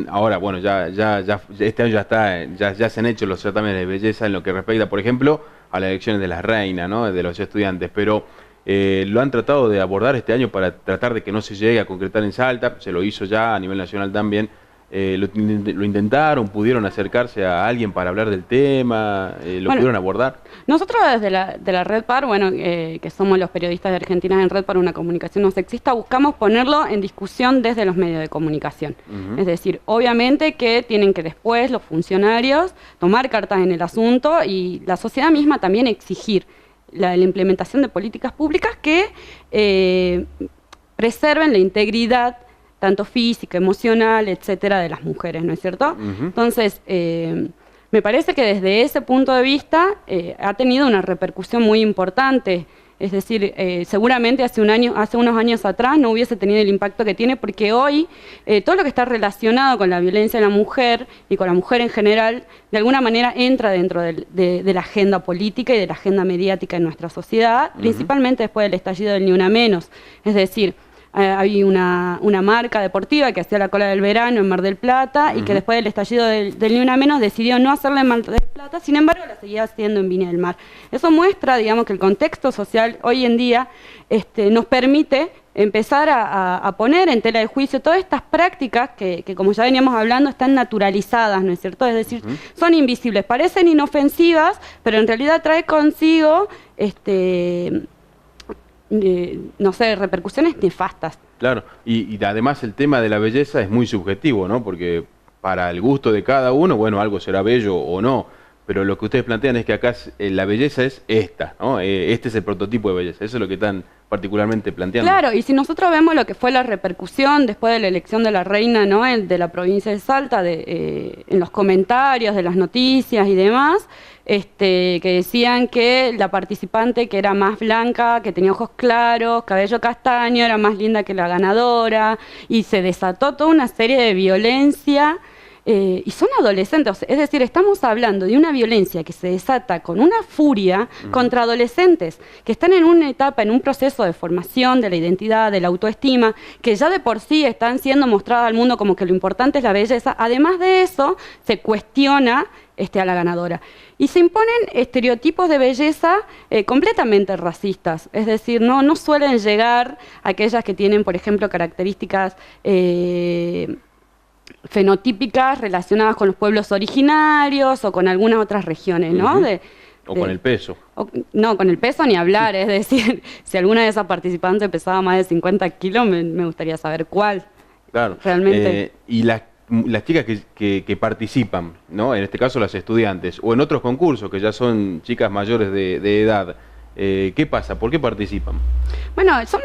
Ahora, bueno, este año ya se han hecho los certámenes de belleza en lo que respecta, por ejemplo, a las elecciones de las reinas, ¿no? De los estudiantes, pero lo han tratado de abordar este año para tratar de que no se llegue a concretar en Salta, se lo hizo ya a nivel nacional también. Lo intentaron, pudieron acercarse a alguien para hablar del tema, lo pudieron abordar. Nosotros desde la Red Par, bueno, que somos los periodistas de Argentinas en Red para una comunicación no sexista, buscamos ponerlo en discusión desde los medios de comunicación. Es decir, obviamente que tienen que después los funcionarios tomar cartas en el asunto y la sociedad misma también exigir la implementación de políticas públicas que preserven la integridad tanto física, emocional, etcétera, de las mujeres, ¿no es cierto? Entonces, me parece que desde ese punto de vista ha tenido una repercusión muy importante. Es decir, seguramente hace unos años atrás no hubiese tenido el impacto que tiene, porque hoy todo lo que está relacionado con la violencia de la mujer y con la mujer en general, de alguna manera entra dentro de la agenda política y de la agenda mediática en nuestra sociedad, principalmente después del estallido del Ni Una Menos. Es decir, había una marca deportiva que hacía la cola del verano en Mar del Plata y que después del estallido del Ni Una Menos decidió no hacerla en Mar del Plata, sin embargo la seguía haciendo en Viña del Mar. Eso muestra, digamos, que el contexto social hoy en día nos permite empezar a poner en tela de juicio todas estas prácticas que, como ya veníamos hablando, están naturalizadas, ¿no es cierto? Es decir, son invisibles, parecen inofensivas, pero en realidad trae consigo no sé, repercusiones nefastas. Claro, y además el tema de la belleza es muy subjetivo, ¿no? Porque para el gusto de cada uno, bueno, algo será bello o no, pero lo que ustedes plantean es que acá la belleza es esta, ¿no? Este es el prototipo de belleza, eso es lo que están particularmente planteando. Claro, y si nosotros vemos lo que fue la repercusión después de la elección de la reina, ¿no? De la provincia de Salta, en los comentarios de las noticias y demás, que decían que la participante que era más blanca, que tenía ojos claros, cabello castaño, era más linda que la ganadora, y se desató toda una serie de violencia. Y son adolescentes, es decir, estamos hablando de una violencia que se desata con una furia contra adolescentes que están en una etapa, en un proceso de formación de la identidad, de la autoestima, que ya de por sí están siendo mostradas al mundo como que lo importante es la belleza. Además de eso, se cuestiona a la ganadora. Y se imponen estereotipos de belleza completamente racistas, es decir, no suelen llegar aquellas que tienen, por ejemplo, características fenotípicas relacionadas con los pueblos originarios o con algunas otras regiones, ¿no? Con el peso. No, con el peso ni hablar, es decir, si alguna de esas participantes pesaba más de 50 kilos, me gustaría saber cuál. Claro. Realmente. Y las chicas que participan, ¿no? En este caso las estudiantes, o en otros concursos que ya son chicas mayores de edad, ¿qué pasa? ¿Por qué participan? Bueno, son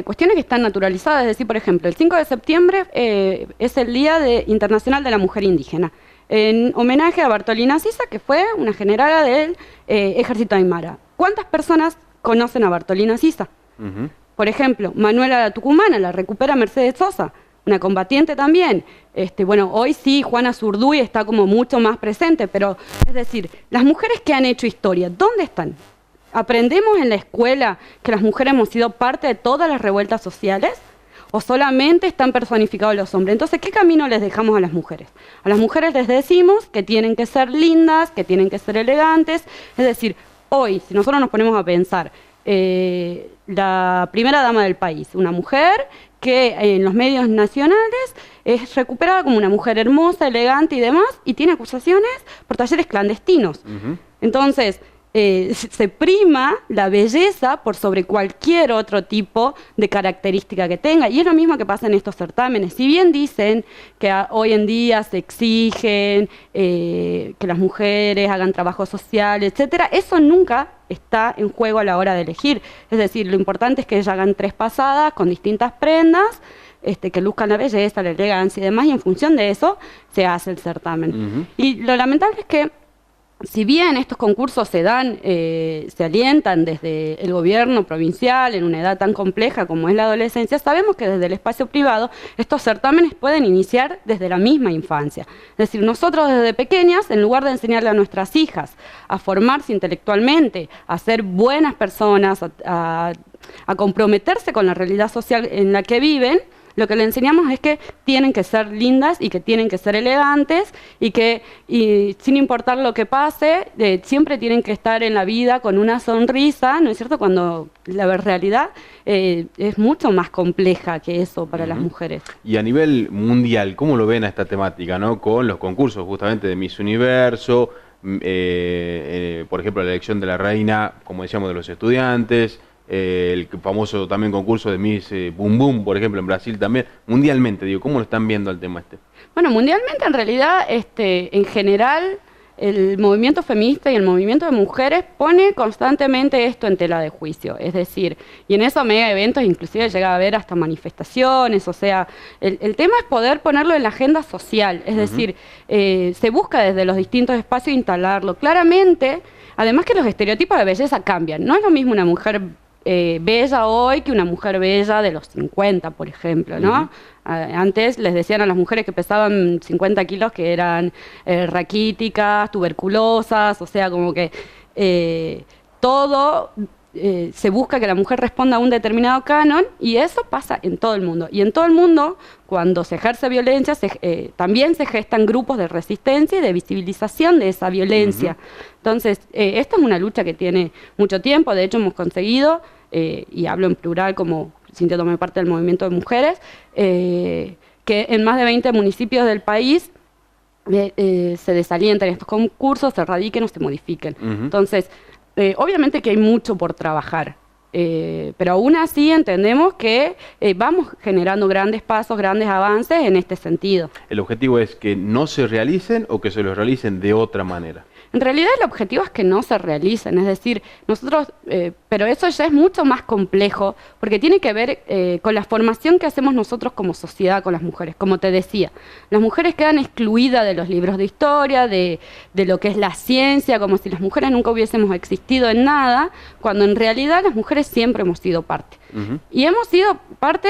cuestiones que están naturalizadas, es decir, por ejemplo, el 5 de septiembre es el Día Internacional de la Mujer Indígena, en homenaje a Bartolina Sisa, que fue una generala del ejército aymara. ¿Cuántas personas conocen a Bartolina Sisa? Por ejemplo, Manuela la Tucumana, la recupera Mercedes Sosa, una combatiente también. Bueno, hoy sí, Juana Zurduy está como mucho más presente, pero es decir, las mujeres que han hecho historia, ¿dónde están? ¿Aprendemos en la escuela que las mujeres hemos sido parte de todas las revueltas sociales? ¿O solamente están personificados los hombres? Entonces, ¿qué camino les dejamos a las mujeres? A las mujeres les decimos que tienen que ser lindas, que tienen que ser elegantes. Es decir, hoy, si nosotros nos ponemos a pensar, la primera dama del país, una mujer que en los medios nacionales es recuperada como una mujer hermosa, elegante y demás, y tiene acusaciones por talleres clandestinos. Entonces, se prima la belleza por sobre cualquier otro tipo de característica que tenga. Y es lo mismo que pasa en estos certámenes. Si bien dicen que hoy en día se exigen que las mujeres hagan trabajo social, etcétera, eso nunca está en juego a la hora de elegir. Es decir, lo importante es que ellas hagan 3 pasadas con distintas prendas, que luzcan la belleza, la elegancia y demás, y en función de eso se hace el certamen. Y lo lamentable es que si bien estos concursos se alientan desde el gobierno provincial en una edad tan compleja como es la adolescencia, sabemos que desde el espacio privado estos certámenes pueden iniciar desde la misma infancia. Es decir, nosotros desde pequeñas, en lugar de enseñarle a nuestras hijas a formarse intelectualmente, a ser buenas personas, a comprometerse con la realidad social en la que viven, lo que le enseñamos es que tienen que ser lindas y que tienen que ser elegantes y sin importar lo que pase, siempre tienen que estar en la vida con una sonrisa, ¿no es cierto? Cuando la realidad es mucho más compleja que eso para las mujeres. Y a nivel mundial, ¿cómo lo ven a esta temática, ¿no? Con los concursos justamente de Miss Universo, por ejemplo, la elección de la reina, como decíamos, de los estudiantes, el famoso también concurso de Miss Boom Boom, por ejemplo, en Brasil también. Mundialmente, digo, ¿cómo lo están viendo el tema este? Bueno, mundialmente en realidad, en general, el movimiento feminista y el movimiento de mujeres pone constantemente esto en tela de juicio. Es decir, y en esos mega eventos inclusive llega a haber hasta manifestaciones, o sea, el tema es poder ponerlo en la agenda social, es decir, se busca desde los distintos espacios instalarlo. Claramente, además que los estereotipos de belleza cambian, no es lo mismo una mujer bella hoy que una mujer bella de los 50, por ejemplo, ¿no? Antes les decían a las mujeres que pesaban 50 kilos que eran raquíticas, tuberculosas, o sea, como que todo se busca que la mujer responda a un determinado canon, y eso pasa en todo el mundo. Y en todo el mundo, cuando se ejerce violencia, también se gestan grupos de resistencia y de visibilización de esa violencia. Entonces, esta es una lucha que tiene mucho tiempo. De hecho, hemos conseguido, y hablo en plural como sintiéndome parte del movimiento de mujeres, que en más de 20 municipios del país se desalienten estos concursos, se radiquen o se modifiquen. Entonces, obviamente que hay mucho por trabajar, pero aún así entendemos que vamos generando grandes pasos, grandes avances en este sentido. ¿El objetivo es que no se realicen o que se los realicen de otra manera? En realidad el objetivo es que no se realicen, es decir, nosotros, pero eso ya es mucho más complejo, porque tiene que ver con la formación que hacemos nosotros como sociedad con las mujeres. Como te decía, las mujeres quedan excluidas de los libros de historia, de lo que es la ciencia, como si las mujeres nunca hubiésemos existido en nada, cuando en realidad las mujeres siempre hemos sido parte. Y hemos sido parte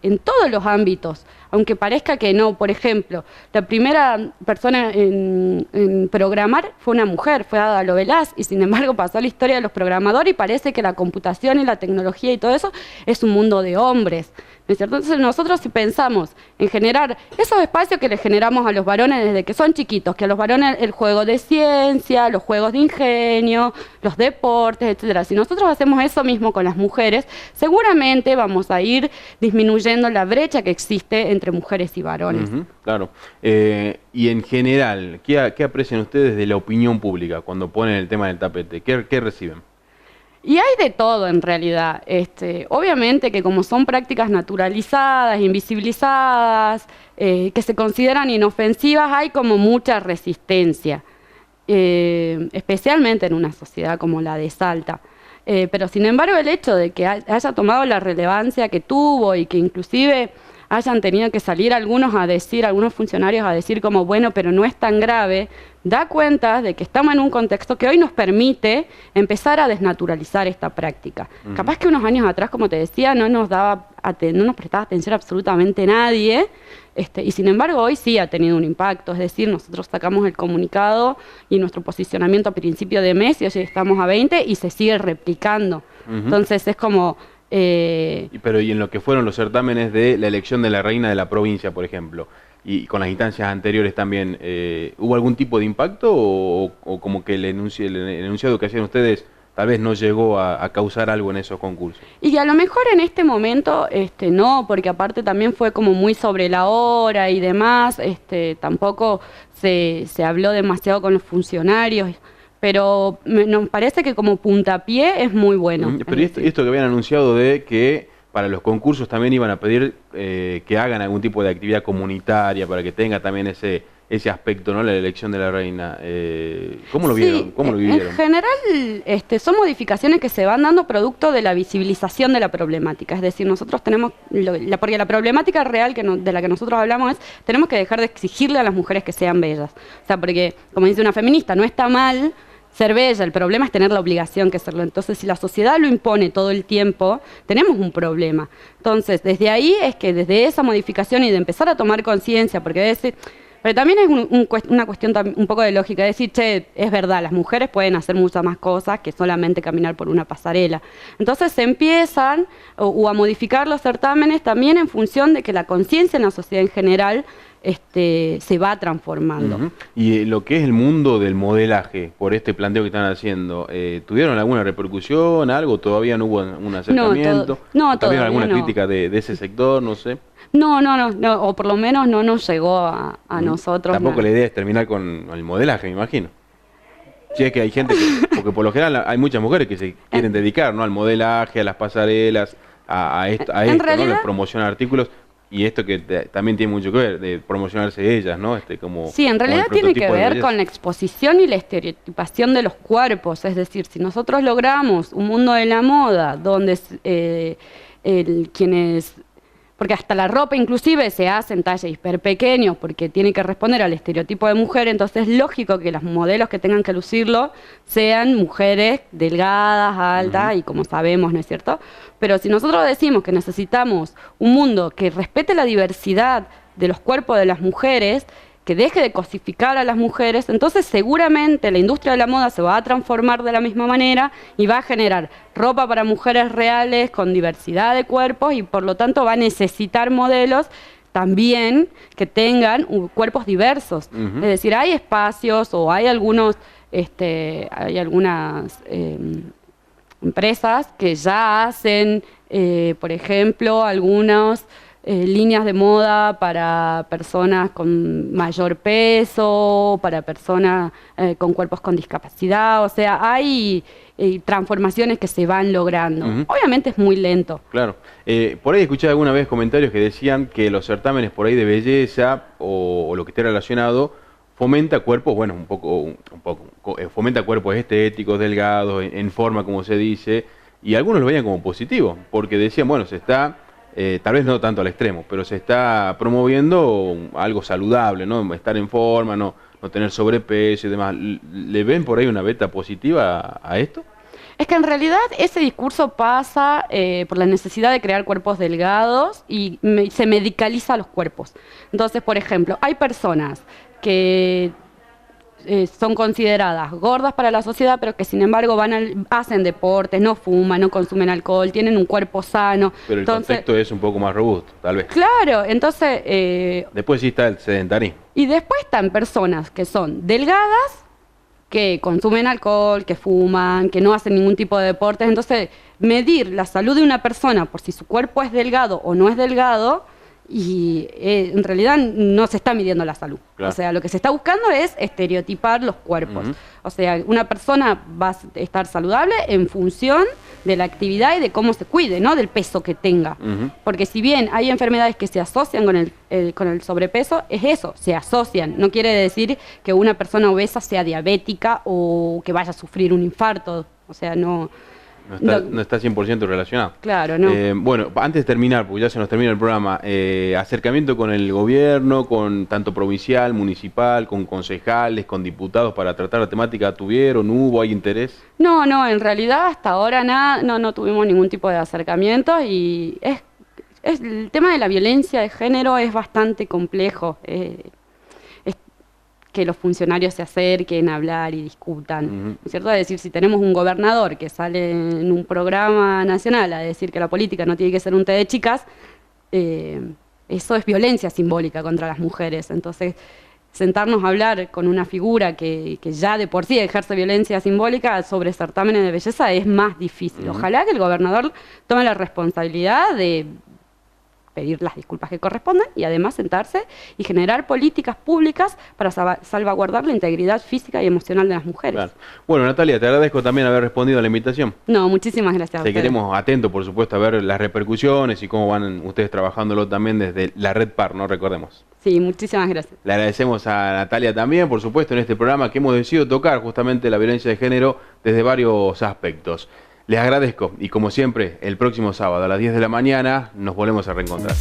en todos los ámbitos, aunque parezca que no. Por ejemplo, la primera persona en programar fue una mujer, fue Ada Lovelace, y sin embargo pasó a la historia de los programadores y parece que la computación y la tecnología y todo eso es un mundo de hombres, ¿no es cierto? Entonces nosotros, si pensamos en generar esos espacios que les generamos a los varones desde que son chiquitos, que a los varones el juego de ciencia, los juegos de ingenio, los deportes, etcétera, si nosotros hacemos eso mismo con las mujeres, seguramente vamos a ir disminuyendo la brecha que existe entre mujeres y varones. Claro. Y en general, ¿qué aprecian ustedes de la opinión pública cuando ponen el tema del tapete? ¿Qué reciben? Y hay de todo en realidad. Obviamente que como son prácticas naturalizadas, invisibilizadas, que se consideran inofensivas, hay como mucha resistencia, especialmente en una sociedad como la de Salta. Pero sin embargo el hecho de que haya tomado la relevancia que tuvo y que inclusive hayan tenido que salir algunos funcionarios a decir como, bueno, pero no es tan grave, da cuenta de que estamos en un contexto que hoy nos permite empezar a desnaturalizar esta práctica. Capaz que unos años atrás, como te decía, no nos prestaba atención absolutamente nadie, y sin embargo hoy sí ha tenido un impacto. Es decir, nosotros sacamos el comunicado y nuestro posicionamiento a principio de mes, y hoy estamos a 20 y se sigue replicando. Entonces es como... Pero y en lo que fueron los certámenes de la elección de la reina de la provincia, por ejemplo, y con las instancias anteriores también, ¿hubo algún tipo de impacto o como que el enunciado que hacían ustedes tal vez no llegó a causar algo en esos concursos? Y a lo mejor en este momento no, porque aparte también fue como muy sobre la hora y demás, tampoco se habló demasiado con los funcionarios. Pero nos parece que como puntapié es muy bueno. Pero esto que habían anunciado de que para los concursos también iban a pedir que hagan algún tipo de actividad comunitaria para que tenga también ese aspecto, ¿no? La elección de la reina. ¿Cómo lo vieron? ¿Cómo lo vivieron? En general son modificaciones que se van dando producto de la visibilización de la problemática. Es decir, nosotros tenemos, porque la problemática real de la que nosotros hablamos es, tenemos que dejar de exigirle a las mujeres que sean bellas. O sea, porque, como dice una feminista, no está mal ser bella, el problema es tener la obligación que serlo. Entonces, si la sociedad lo impone todo el tiempo, tenemos un problema. Entonces, desde ahí es que desde esa modificación y de empezar a tomar conciencia, porque a veces Pero también es una cuestión un poco de lógica, decir, che, es verdad, las mujeres pueden hacer muchas más cosas que solamente caminar por una pasarela. Entonces se empiezan o a modificar los certámenes también en función de que la conciencia en la sociedad en general se va transformando. Y lo que es el mundo del modelaje, por este planteo que están haciendo, ¿tuvieron alguna repercusión, algo? ¿Todavía no hubo un acercamiento? ¿Tuvieron alguna crítica de ese sector? No sé. No, o por lo menos no nos llegó a nosotros. Tampoco la idea es terminar con el modelaje, me imagino. Si es que hay gente porque por lo general hay muchas mujeres que se quieren dedicar, ¿no? Al modelaje, a las pasarelas, a esto, ¿no? De promocionar artículos. Y esto que también tiene mucho que ver, de promocionarse ellas, ¿no? Sí, en realidad tiene que ver con la exposición y la estereotipación de los cuerpos. Es decir, si nosotros logramos un mundo de la moda donde quienes... Porque hasta la ropa inclusive se hace en talles hiper pequeños porque tiene que responder al estereotipo de mujer, entonces es lógico que los modelos que tengan que lucirlo sean mujeres delgadas, altas y como sabemos, ¿no es cierto? Pero si nosotros decimos que necesitamos un mundo que respete la diversidad de los cuerpos de las mujeres, que deje de cosificar a las mujeres, entonces seguramente la industria de la moda se va a transformar de la misma manera y va a generar ropa para mujeres reales con diversidad de cuerpos y por lo tanto va a necesitar modelos también que tengan cuerpos diversos. Es decir, hay espacios o hay algunas empresas que ya hacen, por ejemplo, algunos líneas de moda para personas con mayor peso, para personas con cuerpos con discapacidad, o sea, hay transformaciones que se van logrando. Obviamente es muy lento. Claro. Por ahí escuché alguna vez comentarios que decían que los certámenes por ahí de belleza o lo que esté relacionado fomenta cuerpos, bueno, un poco fomenta cuerpos estéticos, delgados, en forma, como se dice, y algunos lo veían como positivo, porque decían, bueno, se está... tal vez no tanto al extremo, pero se está promoviendo algo saludable, ¿no? Estar en forma, no tener sobrepeso y demás. ¿Le ven por ahí una beta positiva a esto? Es que en realidad ese discurso pasa por la necesidad de crear cuerpos delgados y se medicaliza los cuerpos. Entonces, por ejemplo, hay personas que son consideradas gordas para la sociedad, pero que sin embargo hacen deportes, no fuman, no consumen alcohol, tienen un cuerpo sano. Pero el contexto es un poco más robusto, tal vez. Claro, entonces... después sí está el sedentarismo. Y después están personas que son delgadas, que consumen alcohol, que fuman, que no hacen ningún tipo de deportes. Entonces, medir la salud de una persona por si su cuerpo es delgado o no es delgado... Y en realidad no se está midiendo la salud. Claro. O sea, lo que se está buscando es estereotipar los cuerpos. O sea, una persona va a estar saludable en función de la actividad y de cómo se cuide, ¿no? Del peso que tenga. Porque si bien hay enfermedades que se asocian con el sobrepeso, es eso, se asocian. No quiere decir que una persona obesa sea diabética o que vaya a sufrir un infarto. O sea, no está 100% relacionado. Claro, no. Bueno, antes de terminar, porque ya se nos termina el programa, acercamiento con el gobierno, con tanto provincial, municipal, con concejales, con diputados para tratar la temática, ¿tuvieron? ¿Hubo? ¿Hay interés? No, en realidad hasta ahora no tuvimos ningún tipo de acercamiento y el tema de la violencia de género es bastante complejo. Que los funcionarios se acerquen a hablar y discutan, ¿cierto? Es decir, si tenemos un gobernador que sale en un programa nacional a decir que la política no tiene que ser un té de chicas, eso es violencia simbólica contra las mujeres. Entonces, sentarnos a hablar con una figura que ya de por sí ejerce violencia simbólica sobre certámenes de belleza es más difícil. Ojalá que el gobernador tome la responsabilidad de pedir las disculpas que correspondan y además sentarse y generar políticas públicas para salvaguardar la integridad física y emocional de las mujeres. Claro. Bueno, Natalia, te agradezco también haber respondido a la invitación. No, muchísimas gracias a ustedes. Queremos atentos, por supuesto, a ver las repercusiones y cómo van ustedes trabajándolo también desde la Red PAR, ¿no? Recordemos. Sí, muchísimas gracias. Le agradecemos a Natalia también, por supuesto, en este programa que hemos decidido tocar justamente la violencia de género desde varios aspectos. Les agradezco y como siempre, el próximo sábado a las 10 de la mañana nos volvemos a reencontrar.